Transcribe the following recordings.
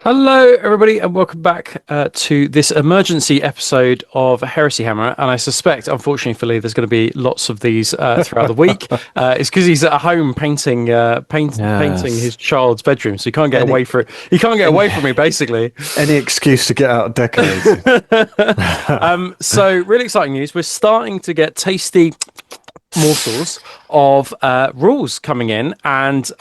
Hello, everybody, and welcome back to this emergency episode of Heresy Hammer. And I suspect, unfortunately for Lee, there's going to be lots of these throughout the week. It's because he's at home painting his child's bedroom, so he can't get away from it. He can't get away from me, basically. Any excuse to get out decorating. So, really exciting news. We're starting to get tasty morsels of rules coming in, and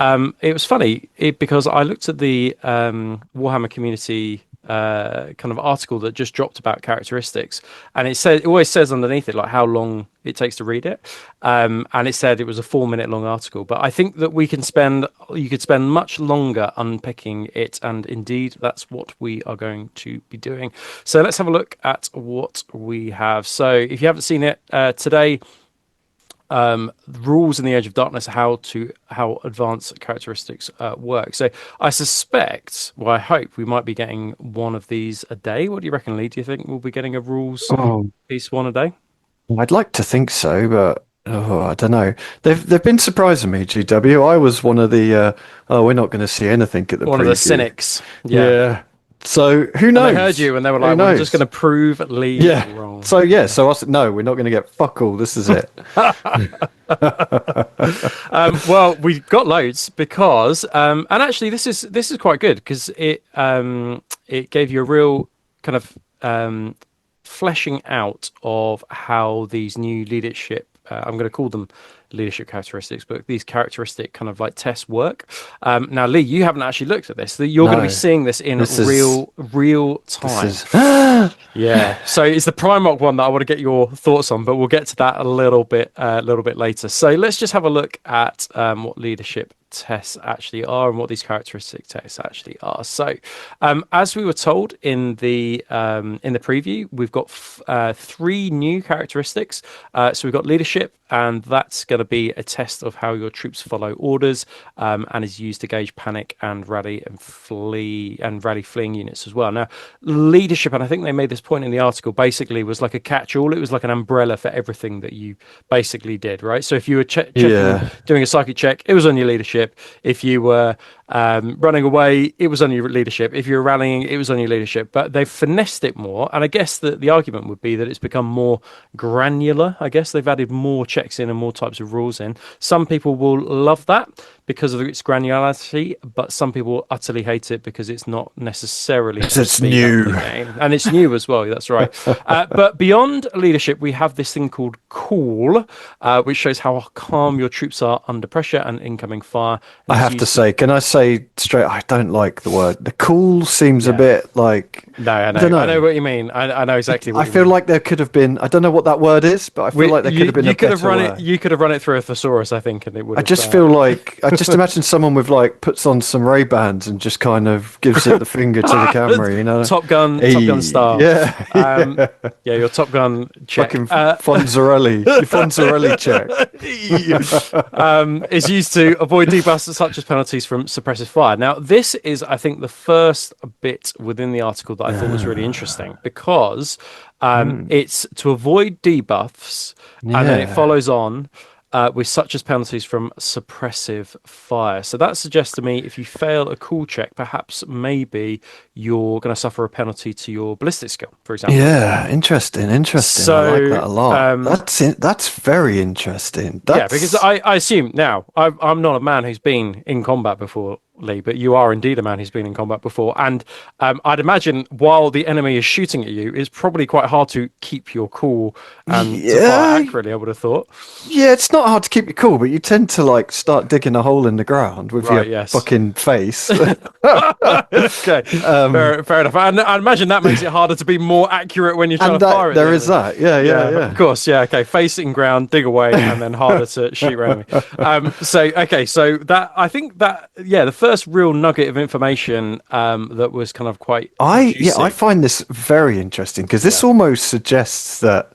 it was funny because I looked at the Warhammer community kind of article that just dropped about characteristics, and it always says underneath it like how long it takes to read it, and it said it was a 4-minute long article, but I think that you could spend much longer unpicking it, and indeed that's what we are going to be doing. So let's have a look at what we have. So if you haven't seen it today, rules in the Age of Darkness, how advanced characteristics work. So I suspect, well, I hope we might be getting one of these a day. What do you reckon, Lee? Do you think we'll be getting a rules piece one a day? I'd like to think so, but I don't know. They've been surprising me, GW. I was one of the we're not going to see anything at the one preview. of the cynics. Yeah. So who knows? And they heard you and they were like, "We're just going to prove Lee wrong." So I said, no, we're not going to get fuck all. This is it. Well, we got loads because, and actually, this is quite good because it gave you a real kind of fleshing out of how these new leadership. I'm going to call them leadership characteristics, but these characteristic kind of like tests work. Now, Lee, you haven't actually looked at this. You're going to be seeing this in real time. Yeah. So it's the Primarch one that I want to get your thoughts on, but we'll get to that a little bit later. So let's just have a look at what leadership tests actually are and what these characteristic tests actually are. So as we were told in the preview, we've got 3 new characteristics. So we've got leadership, and that's going to be a test of how your troops follow orders, and is used to gauge panic and rally fleeing units as well. Now, leadership, and I think they made this point in the article, basically was like a catch-all. It was like an umbrella for everything that you basically did, right? So if you were doing a psychic check, it was on your leadership. If you were running away, it was on your leadership. If you were rallying, it was on your leadership. But they've finessed it more, and I guess that the argument would be that it's become more granular. I guess they've added more checks in and more types of rules in. Some people will love that because of its granularity, but some people utterly hate it because it's not necessarily it's new, and it's new as well. That's right. But beyond leadership, we have this thing called cool, which shows how calm your troops are under pressure and incoming fire. I have to say, can I say straight? I don't like the word. The cool seems a bit like. No, I know. I know what you mean. I know exactly what you mean. I feel like there could have been. I don't know what that word is, but I feel like there could have been. You could have run it through a thesaurus, I think, and it would. I just feel like I just imagine someone with puts on some Ray-Bans and just kind of gives it the finger to the camera, you know. Top Gun style. Yeah. Your Top Gun check. Fucking Fonzarelli check. Is used to avoid debuffs such as penalties from suppressive fire. Now, this is, I think, the first bit within the article that I thought was really interesting because it's to avoid debuffs, and then it follows on with such as penalties from suppressive fire. So that suggests to me if you fail a cool check, perhaps maybe you're going to suffer a penalty to your ballistic skill, for example. Yeah, interesting. So, I like that a lot. That's very interesting. Because I assume now I'm not a man who's been in combat before, Lee, but you are indeed a man who's been in combat before, and I'd imagine while the enemy is shooting at you, it's probably quite hard to keep your cool and to fire accurately, I would have thought. Yeah, it's not hard to keep your cool, but you tend to start digging a hole in the ground with your fucking face. Okay, fair enough. I imagine that makes it harder to be more accurate when you're trying to fire it. There is that, yeah. Of course, yeah. Okay, face in ground, dig away, and then harder to shoot around me. So that I think that the first real nugget of information that was kind of quite juicy. I find this very interesting because this almost suggests that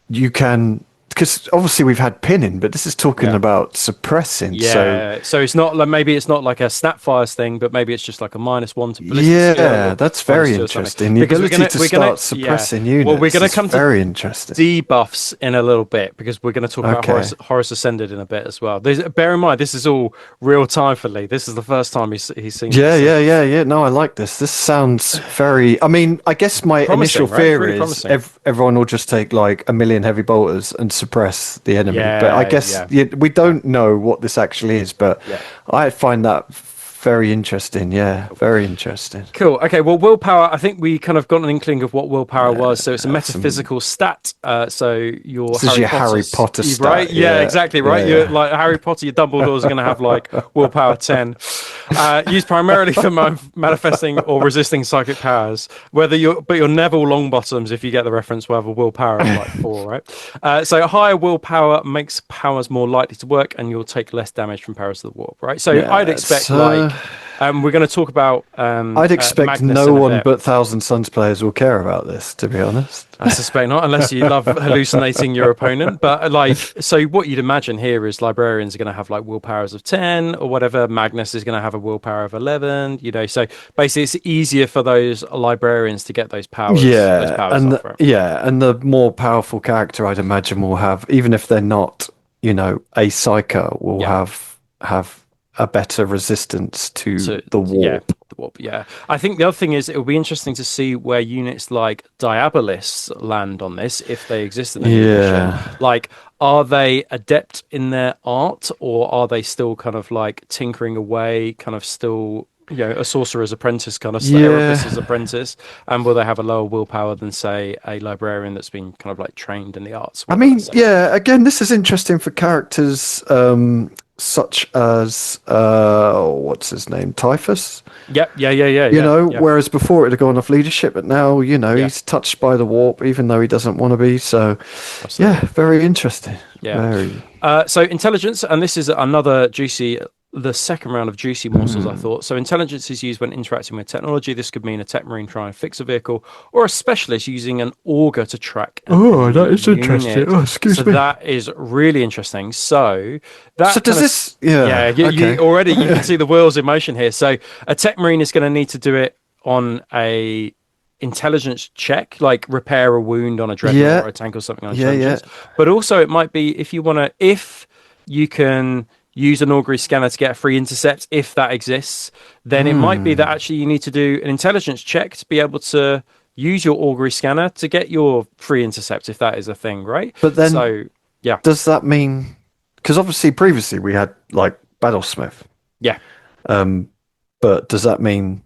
you can because obviously we've had pinning, but this is talking Yeah. about suppressing. So Yeah, so it's not like maybe it's not like a snapfires thing, but maybe it's just like a -1 to ballistic skill yeah, or that's very -2 or something. interesting. The Because ability to we're gonna start yeah. suppressing Well, we're units gonna is come to very interesting. debuffs in a little bit because we're going to talk about Okay. Horus Ascended in a bit as well. Bear in mind, this is all real time for Lee. This is the first time he's seen this. Yeah, So yeah, yeah, yeah. No, I like this. This sounds very. I mean, I guess my initial promising, right? fear Really is promising. everyone will just take like a million heavy bolters and suppress the enemy. But I Yeah, guess yeah, we yeah, don't know what this actually is. But yeah. I find that very interesting. Yeah, very interesting. Cool. Okay. Well, willpower. I think we kind of got an inkling of what willpower was. So it's a Some metaphysical stat. So your This is Harry your Harry Potter's, Potter right? stat. Yeah, Yeah, exactly. Right. You're yeah, like Harry Potter. Your Dumbledore's going to have like willpower 10. Used primarily for manifesting or resisting psychic powers. But your Neville Longbottoms, if you get the reference, will have a willpower of like 4. Right. So higher willpower makes powers more likely to work, and you'll take less damage from powers of the warp. Right. So I'd yeah. expect like. We're going to talk about I'd expect Magnus no in a one bit. but Thousand Suns players will care about this, to be honest. I suspect not, unless you love hallucinating your opponent. But like, so what you'd imagine here is librarians are going to have like willpowers of 10 or whatever. Magnus is going to have a willpower of 11. So basically, it's easier for those librarians to get those powers, Yeah, off. Right? and the more powerful character I'd imagine will have, even if they're not, a psyker, will Yeah. have a better resistance to So the yeah, warp. the warp. Yeah, I think the other thing is it will be interesting to see where units like Diabolis land on this if they exist in any edition. Yeah. Like, are they adept in their art, or are they still kind of like tinkering away, kind of still a sorcerer's apprentice, kind of Yeah. Erebus's apprentice, and will they have a lower willpower than say a librarian that's been kind of like trained in the arts, I whatever. mean, So yeah, again, this is interesting for characters such as what's his name? Typhus. yep, yeah, Whereas before it had gone off leadership, but now, yeah, he's touched by the warp, even though he doesn't want to be. So, yeah, absolutely. very interesting. Yeah. Very. So intelligence, and this is the second round of juicy morsels, I thought. So intelligence is used when interacting with technology. This could mean a tech marine trying to fix a vehicle, or a specialist using an auger to track an Oh, that enemy is interesting. unit. Oh, excuse So me. that is really interesting. So that So does kind of this? Yeah. you Okay. already you can see the wheels in motion here. So a tech marine is going to need to do it on a intelligence check, like repair a wound on a dreadnought Yeah. or a tank or something on Yeah. Yeah. intelligence. But also it might be if you can use an augury scanner to get a free intercept, if that exists, then it might be that actually you need to do an intelligence check to be able to use your augury scanner to get your free intercept, if that is a thing, right? But then, So yeah, does that mean? Because obviously previously we had like Battlesmith, yeah. but does that mean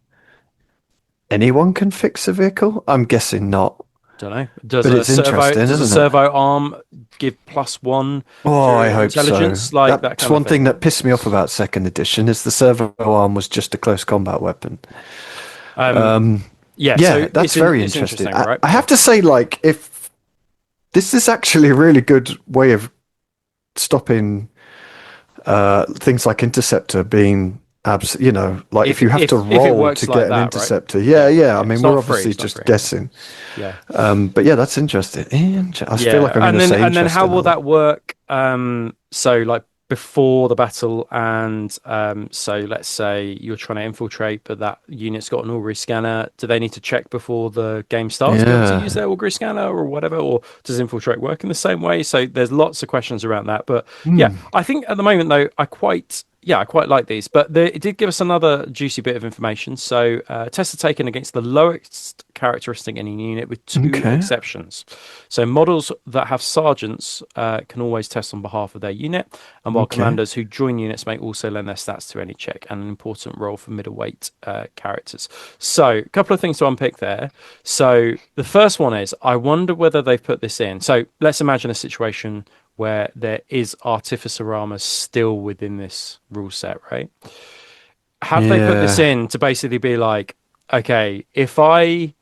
anyone can fix a vehicle? I'm guessing not. Don't know. But it's interesting, Does a isn't it? servo arm give +1 Oh, I to hope so. intelligence, like that That's kind of one thing? thing that pissed me off about second edition is the servo arm was just a close combat weapon. Yeah, Yeah, so that's very it's interesting. right? I have to say, like, if this is actually a really good way of stopping things like interceptor being like if you have to if it roll works to like get an that, right? interceptor. Yeah, yeah. I Yeah. It's mean, we're not free. obviously It's not just free. guessing. Yeah. But yeah, that's interesting. I feel Yeah, like I'm going to say and then how interesting. will that work? So like before the battle, and so let's say you're trying to infiltrate, but that unit's got an augury scanner. Do they need to check before the game starts to be able to use Yeah. their augury scanner or whatever, or does infiltrate work in the same way? So there's lots of questions around that. But yeah, Hmm. I think at the moment though, I quite like these, but it did give us another juicy bit of information. So tests are taken against the lowest characteristic in a unit with two Okay. exceptions. So models that have sergeants can always test on behalf of their unit, and while Okay. commanders who join units may also lend their stats to any check, and an important role for middleweight characters. So a couple of things to unpick there. So the first one is, I wonder whether they've put this in. So let's imagine a situation where there is artificer armor still within this rule set, right? Have they put this Yeah. in to basically be like, okay, if I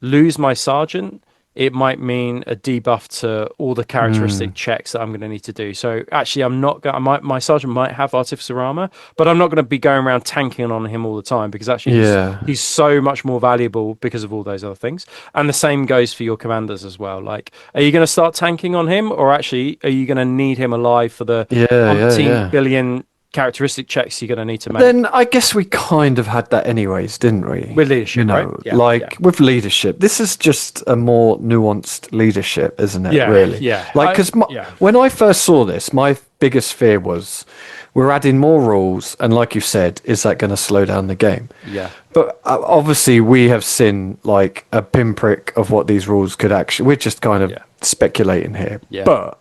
lose my sergeant, it might mean a debuff to all the characteristic checks that I'm going to need to do. So actually, I'm not going. My sergeant might have artificer armor, but I'm not going to be going around tanking on him all the time because actually Yeah. he's so much more valuable because of all those other things. And the same goes for your commanders as well. Like, are you going to start tanking on him, or actually are you going to need him alive for the Yeah, yeah, umpteen yeah. billion characteristic checks you're going to need to make Then I guess we kind of had that anyways, didn't we? with You leadership, right? know, Yeah, yeah, like with leadership, this is just a more nuanced leadership, isn't it? yeah, Really? yeah. Like, because Yeah, when I first saw this, my biggest fear was we're adding more rules, and like you said, is that going to slow down the game? yeah, But obviously, we have seen like a pinprick of what these rules could actually. We're just kind of yeah, speculating here, yeah, but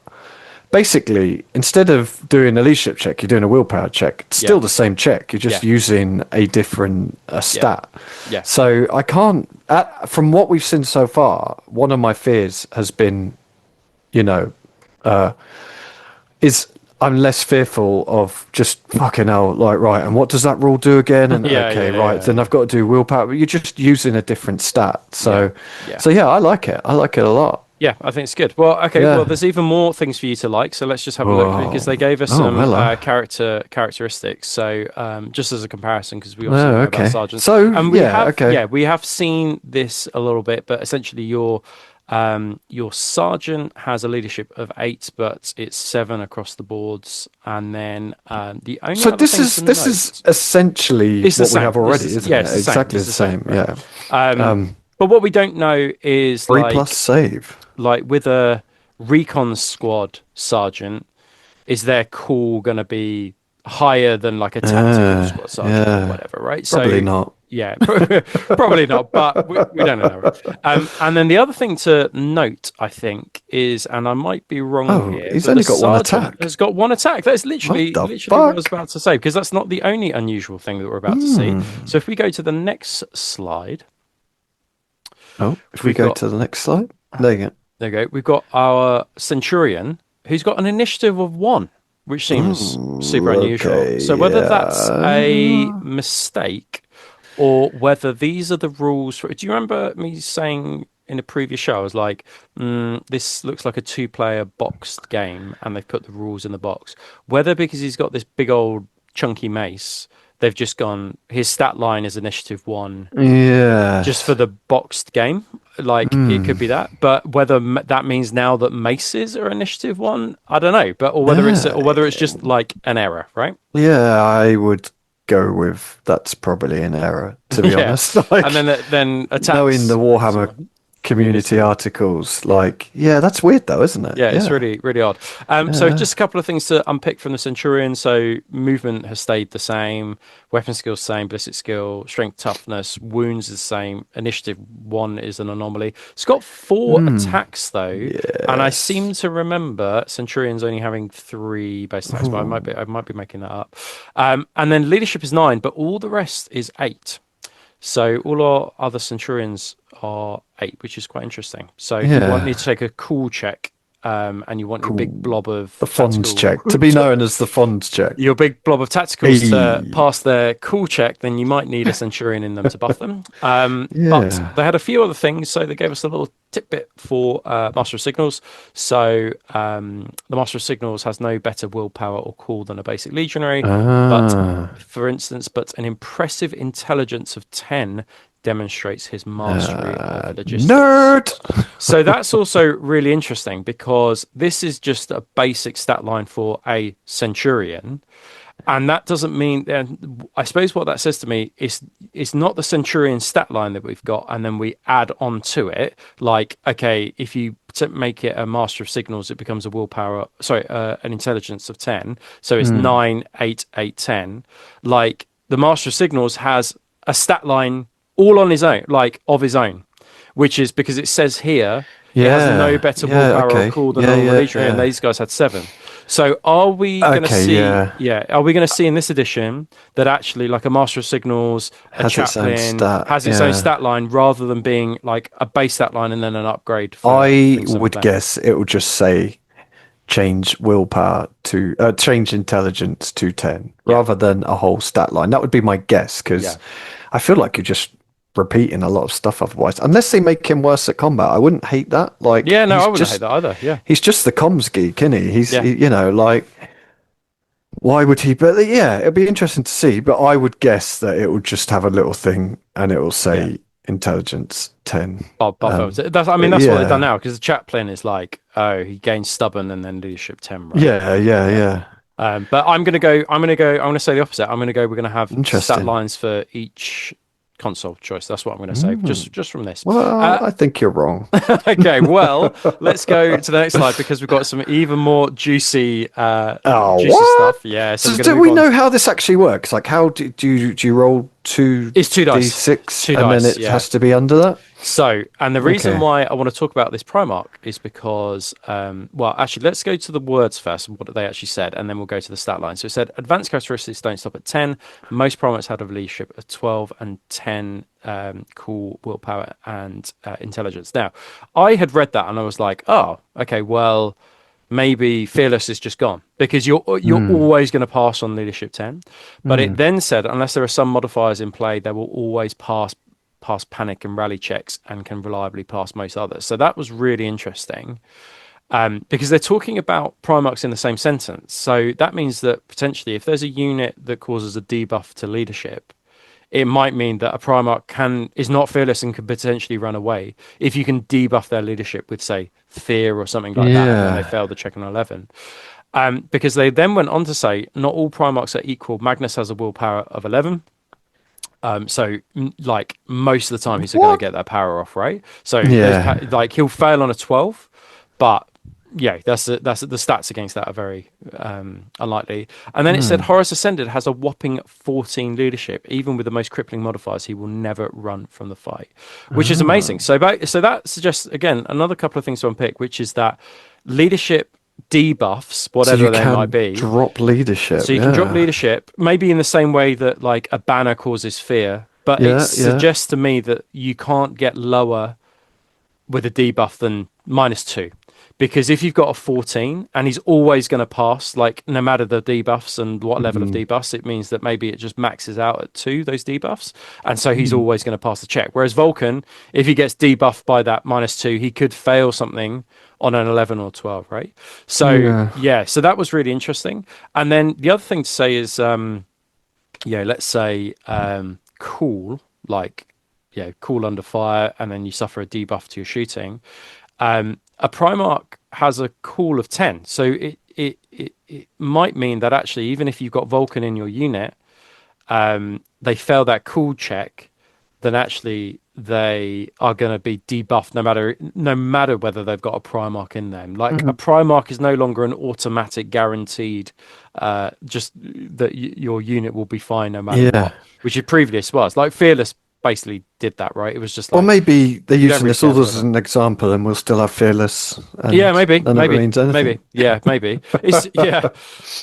basically, instead of doing a leadership check, you're doing a willpower check. It's yeah, still the same check. You're just yeah, using a different yeah, stat. yeah, So I can't. From what we've seen so far, one of my fears has been, you know, is I'm less fearful of just fucking hell, like, right, and what does that rule do again? And yeah, okay, yeah, right, then yeah, I've got to do willpower. But you're just using a different stat. yeah, So, yeah. so yeah, I like it. I like it a lot. Yeah, I think it's good. Well, okay, well, Yeah. there's even more things for you to like, so let's just have a look because they Whoa. gave us Oh, some hello. characteristics. So, just as a comparison, because we obviously Oh, know about okay. sergeants, So, and yeah, okay. we have seen this a little bit, but essentially, your sergeant has a leadership of 8, but it's 7 across the boards, and then the only So other this thing is to this is note, essentially it's the what we same. have already, isn't Yeah, it? it's the same. Exactly It's the the same, same. right? Yeah. Um, Um, but what we don't know is 3+ save. like with a recon squad sergeant, is their call going to be higher than like a tactical squad sergeant or Yeah. whatever, right? Probably So not. yeah, probably not, but we don't know. And then the other thing to note, I think, is, and I might be wrong Oh, here, he's but the only got one sergeant attack. has got one attack. That's What the literally what I was fuck? about to say, because that's not the only unusual thing that we're about to see. Hmm. So if we go to the next slide, Oh, if we we've go got to the next slide. There you there you go. We've got our Centurion, who's got an initiative of 1, which go. seems super unusual. Okay, So whether that's a yeah. mistake or whether these are the rules for, do you remember me saying in a previous show, I was like, this looks like a 2-player boxed game, and they've put the rules in the box. Whether because he's got this big old chunky mace, they've just gone, his stat line is initiative 1 just for Yes. the boxed game. Like it could Hmm. be that, but whether that means now that maces are initiative 1, I don't know. But Yeah. or whether it's just like an error, right? Yeah, I would go with that's probably an error, to be Yeah, honest. and Like then knowing attacks the Warhammer so, community unison. articles, like, yeah, that's weird though, isn't it? Yeah, it's Yeah. really, really odd. So Yeah. just a couple of things to unpick from the Centurion. So movement has stayed the same, weapon skill same, ballistic skill, strength, toughness, wounds is the same. Initiative 1 is an anomaly. It's got 4 Mm. attacks though, and I seem Yes. to remember Centurion's only having 3 base attacks, but Ooh. I might be making that up. And then leadership is 9, but all the rest is 8. So all our other Centurions are 8, which is quite interesting. So you want me Yeah. to take a cool check, and you want your big Cool. blob of The Fonz tactical, check, to be known as the Fonz check. your big blob of tacticals to Hey. pass their cool check, then you might need a Centurion in them to buff them. But Yeah. they had a few other things, so they gave us a little tidbit for Master of Signals. So the Master of Signals has no better willpower or cool than a basic legionary, but Ah. for instance, but an impressive intelligence of 10 demonstrates his mastery of logistics. Nerd. So that's also really interesting because this is just a basic stat line for a Centurion. And that doesn't mean, and I suppose what that says to me is it's not the Centurion stat line that we've got, and then we add on to it. Like, okay, if you make it a Master of Signals, it becomes a willpower, sorry, an intelligence of 10. So it's Hmm. 9, 8, 8, 10. Like, the Master of Signals has a stat line all on his own, like of his own, which is because it says here it has no Yeah. better Yeah. willpower or Okay. cool than a Yeah. normal Yeah. legionary, and Yeah. these guys had 7. So are we going to Okay. see? Yeah. Yeah, are we going to see in this edition that actually, like a Master of Signals, a Has its own chaplain stat. has its own Yeah. stat line rather than being like a base stat line and then an upgrade for I things of would event? guess it will just say change willpower to change intelligence to 10 Yeah, rather than a whole stat line. That would be my guess yeah, because I feel like you're just repeating a lot of stuff otherwise. Unless they make him worse at combat, I wouldn't hate that. Like Yeah, no, I wouldn't hate that either. Yeah, he's just the comms geek, isn't he? yeah. You know, like why would he? But yeah, it'd be interesting to see. But I would guess that it would just have a little thing and it will Yeah. say intelligence 10. Buff over. That's I mean But that's what they've done yeah, now because the chaplain is like, oh, he gains stubborn and then leadership 10, right? Yeah. yeah. But I'm gonna say the opposite. I'm gonna go. We're gonna have stat Interesting. lines for each console choice. That's what I'm gonna say. Mm. Just from this. Well, Uh, I think you're wrong. okay. Well, let's go to the next slide because we've got some even more Oh, juicy what? stuff. Yeah. So we're So gonna do move we on. know how this actually works? Like, how do you roll two It's two dice. d6 Two and then dice. it Yeah. has to be under that? So, and the reason Okay. why I want to talk about this Primarch is because, well, actually, let's go to the words first, and what they actually said, and then we'll go to the stat line. So it said, advanced characteristics don't stop at 10. Most Primarchs had a leadership of 12 and 10 cool willpower and intelligence. Now, I had read that and I was like, oh, okay, well, maybe fearless is just gone because you're Mm, always going to pass on leadership 10. But it mm. then said, unless there are some modifiers in play, they will always pass panic and rally checks and can reliably pass most others. So that was really interesting because they're talking about Primarchs in the same sentence. So that means that potentially if there's a unit that causes a debuff to leadership, it might mean that a Primarch is not fearless and can potentially run away if you can debuff their leadership with, say, fear or something like that, and then they Yeah. fail the check on 11. Because they then went on to say not all Primarchs are equal. Magnus has a willpower of 11. Like most of the time, he's going to What? get that power off, right? So those Yeah. like he'll fail on a 12, but yeah, the stats against that are very unlikely. And then it said Mm. Horus Ascended has a whopping 14 leadership. Even with the most crippling modifiers, he will never run from the fight, which is Ah. amazing. So that suggests again another couple of things to unpick, which is that leadership debuffs, So you whatever they might can be, drop so leadership. you can drop Yeah. leadership, maybe in the same way that like a banner causes fear, but it Yeah. suggests to me that you can't get lower with a debuff than -2. Because if you've got a 14 and he's always going to pass, like no matter the debuffs and what level of Mm. debuffs, it means that maybe it just maxes out at 2, those debuffs. And so he's Mm. always going to pass the check. Whereas Vulcan, if he gets debuffed by that -2, he could fail something on an 11 or 12, right? So, Yeah. yeah, so that was really interesting. And then the other thing to say is, let's say cool, like, cool under fire, and then you suffer a debuff to your shooting. A Primarch has a cool of 10. So it might mean that actually, even if you've got Vulcan in your unit, they fail that cool check, then actually they are going to be debuffed no matter whether they've got a Primarch in them. Like a Mm. Primarch is no longer an automatic guaranteed, just that your unit will be fine no matter Yeah. what, which it previously was. Like Fearless basically did that, right? It was just Or like maybe they're you don't using really this care all for as them. an example, and we'll still have fearless, Yeah, and maybe, none of it maybe, means anything. maybe. Yeah, maybe. It's yeah,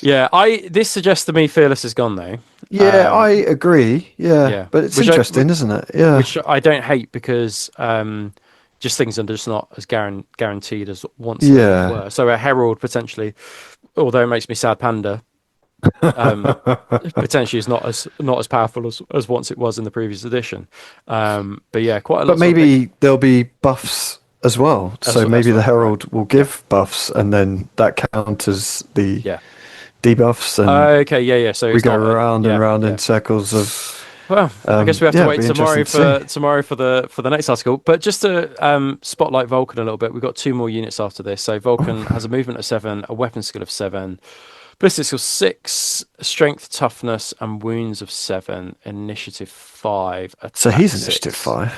yeah. This suggests to me Fearless is gone though. Yeah, I Um, agree. Yeah, yeah, but it's interesting, isn't it? Yeah. which I don't hate because just things are just not as guaranteed as once they Yeah. were. So a Herald potentially, although it makes me sad, Panda um, potentially is not as powerful as once it was in the previous edition. But yeah, quite a But lot to unpick maybe there'll be buffs as well. as So as maybe the well. Right? Herald will Yeah, give buffs, and then that counters the yeah. debuffs, and Okay, yeah, yeah. So we it's go not a round and yeah, round in yeah. circles of. Well, I guess we have to Yeah, it'll wait be interesting to see. tomorrow for the next article. But just to spotlight Vulcan a little bit, we've got two more units after this. So Vulcan has a movement of 7, a weapon skill of 7, ballistic skill 6, strength, toughness, and wounds of 7, initiative 5, So attack he's initiative 6. 5.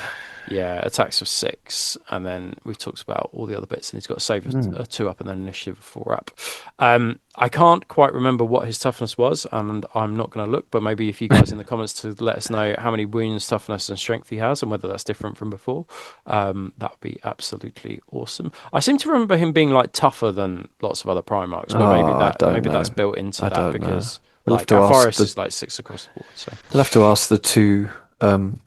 Yeah, attacks of 6, and then we've talked about all the other bits, and he's got a save of Hmm. 2 up and then initiative of 4 up. I can't quite remember what his toughness was, and I'm not going to look, but maybe if you guys in the comments to let us know how many wounds, toughness, and strength he has, and whether that's different from before, that would be absolutely awesome. I seem to remember him being like tougher than lots of other Primarchs, but Oh, I don't maybe that's know. built into I that don't know. because We'll have like to our ask forest the is like 6 across the board. So we'll have to ask the two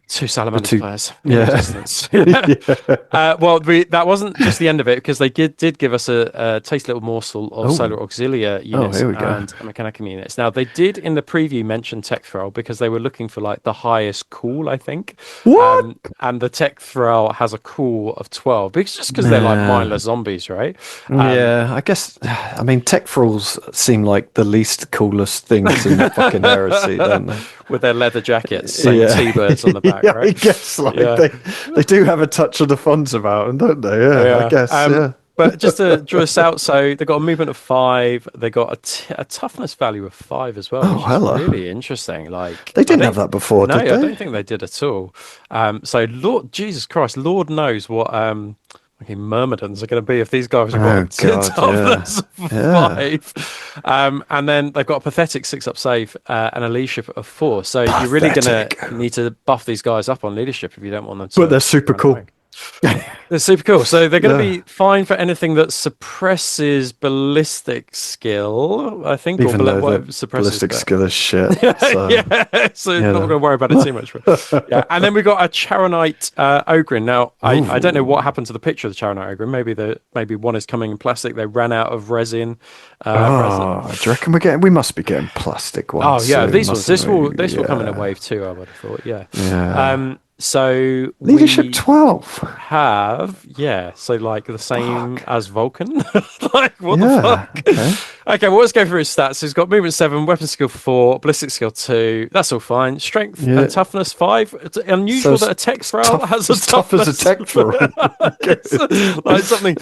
Two The salamander two, flares in the yeah, distance. yeah. That wasn't just the end of it because they did give us a tasty little morsel of solar Oh, auxilia oh, units here we go. and mechanical units. Now they did in the preview mention tech thrall because they were looking for like the highest cool, I think. What? And the tech thrall has a cool of 12 because just because they're like Nah. mindless zombies, right? Yeah, I guess. I mean, tech thralls seem like the least coolest things in fucking Heresy, don't they? With their leather jackets saying Yeah, T-birds on the back, yeah. I right? guess like Yeah. they do have a touch of the fonts about them, don't they? Yeah, I Yeah. guess. Yeah. But just to draw this out, so they got a movement of 5. They got a toughness value of 5 as well, Oh, which is hello. really interesting. Like, They I didn't have don't, that before, no, did I they? don't think they did at all. So, Lord Jesus Christ, Lord knows what okay, myrmidons are going to be if these guys have got Oh a God, yeah, toughness of yeah. 5. And then they've got a pathetic 6-up save and a leadership of 4. So you're really going to Pathetic, need to buff these guys up on leadership if you don't want them but they're to super run away. cool. They're super cool. So they're going to Yeah, be fine for anything that suppresses ballistic skill, I think, or even though the whatever suppresses. ballistic But skill is shit. yeah, So so not going yeah. to worry about it too much. But yeah, and then we got a Charonite ogryn. Now I don't know what Ooh. happened to the picture of the Charonite ogryn. Maybe one is coming in plastic. They ran out of resin. Resin. Oh, do you reckon we must be getting plastic Oh ones yeah, soon, these ones. mustn't This we? will come in a Yeah, wave too. I would have thought. Yeah. yeah. So Leadership we 12. have, yeah, so like the same Fuck. as Vulcan. Like, what the Yeah, fuck? okay. Okay, well, let's go through his stats. He's got movement 7, weapon skill 4, ballistic skill 2. That's all fine. Strength and Yeah. toughness 5. It's So unusual that it's a tech thrall tough has a as tough as a toughness. tech thrall. It's Good. like something,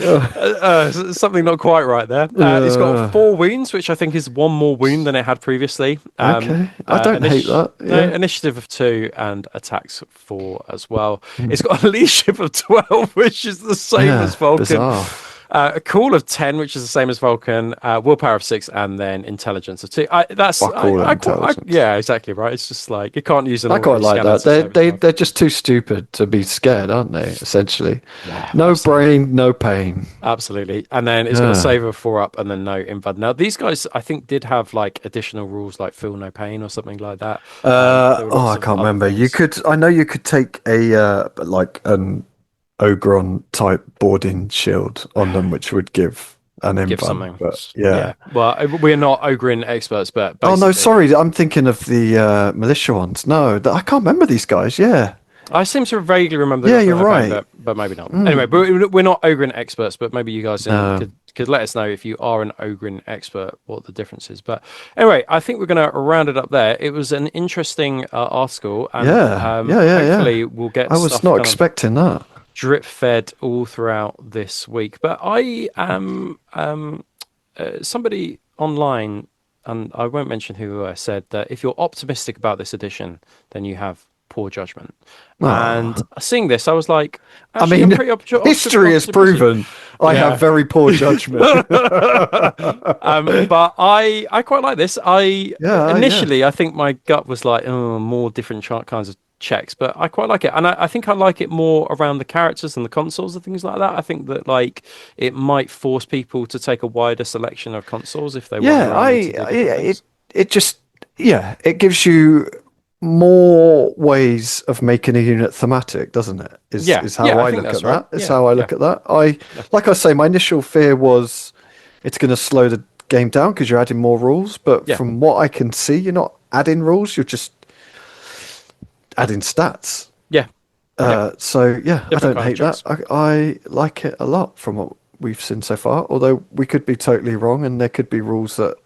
something not quite right there. It's got Uh, 4 wounds, which I think is one more wound than it had previously. okay. I don't hate that. No, Yeah. initiative of 2 and attacks 4 as well. Mm. It's got a leadership of 12, which is the same as Yeah. Vulcan. Bizarre. A call of 10, which is the same as Vulcan. Willpower of 6, and then intelligence of 2. Fuck all that intelligence. Yeah, exactly right. It's just like you can't use an I quite ordinary like scanner that. to save stuff. They're just too stupid to be scared, aren't they? Essentially, Yeah, no absolutely. brain, no pain. Absolutely. And then it's got a Yeah. save of 4 up and then no invad. Now, these guys, I think, did have like additional rules like feel no pain or something like that. There were Oh, lots I of can't other remember. You things. could. I know you could take a like an ogryn type boarding shield on them, which would give an Give invuln. something. But Yeah. yeah. Well, we're not ogryn experts, but Oh no, basically. sorry. I'm thinking of the militia ones. No, I can't remember these guys. Yeah. I seem to vaguely remember they Yeah, got you're Phil Pain, right. but maybe not. Anyway, Mm. but we're not ogryn experts, but maybe you guys No. could let us know if you are an ogryn expert what the difference is. But anyway, I think we're going to round it up there. It was an interesting article, and Yeah. Yeah. Yeah. Yeah. hopefully we'll get I was stuff not kind of expecting that. drip fed all throughout this week. But I am somebody online, and I won't mention who I said that if you're optimistic about this edition, then you have poor judgment. And Oh. seeing this, I was like, I actually, I'm mean, pretty history has optimistic. proven I have Yeah. very poor judgment. But I quite like this. I Yeah. Yeah. initially I think my gut was like, oh, more different kinds of checks, but I quite like it, and I think I like it more around the characters and the consoles and things like that. I think that like it might force people to take a wider selection of consoles if they want to Yeah. run into the different things. It just, yeah, it gives you more ways of making a unit thematic, doesn't it? Yeah, Is yeah, how I I think look that's at right. that. Is Yeah, how I yeah, look at that. yeah, Like I say, my initial fear was it's going to slow the game down because you're adding more rules. But yeah, from what I can see, you're not adding rules. You're just adding stats. yeah, yeah. So yeah, I Different don't kind of hate that. checks. I like it a lot from what we've seen so far. Although we could be totally wrong, and there could be rules that.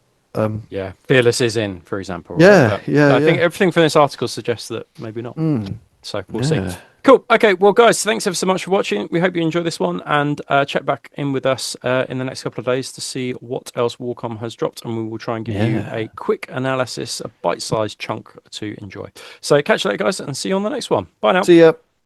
Yeah, Fearless is in, for example, right? Yeah, But yeah, I think yeah, everything from this article suggests that maybe not. So we'll see. yeah, Cool. Okay. Well, guys, thanks ever so much for watching. We hope you enjoy this one, and check back in with us in the next couple of days to see what else WarCom has dropped, and we will try and give you yeah. a quick analysis, a bite-sized chunk to enjoy. So catch you later, guys, and see you on the next one. Bye now. See ya.